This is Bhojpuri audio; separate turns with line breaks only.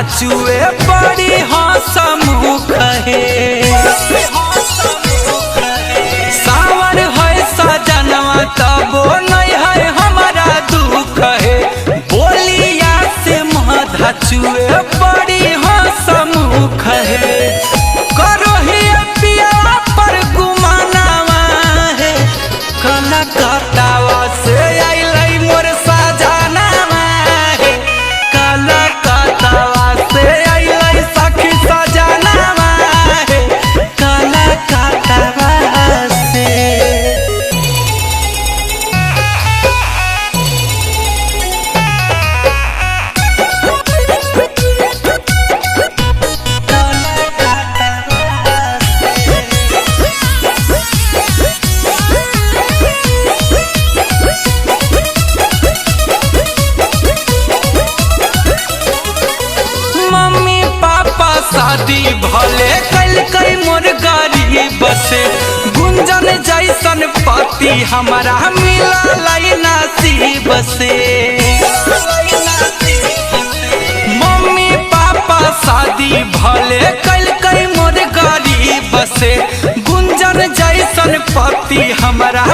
धाचुए बड़ी हंसमुख है। सावर है सजनवा तबो नहीं है हमारा दुख है। बोलिया से मुँह धाचुए बड़ी हंसमुख है। करो ही पिया पर गुमानावा है। कलकत्तावा से आइलै मोर सजनवा है। कलकत्तावा से आइलै सखी सजनवा है। कलकत्तावा से मम्मी पापा शादी भले कल कई मोर गरीब से। गुंजन जैसन पति हमारा मिला नसीब से। मम्मी पापा शादी भले कल कई मोर गरीब से। गुंजन जैसन पति हमारा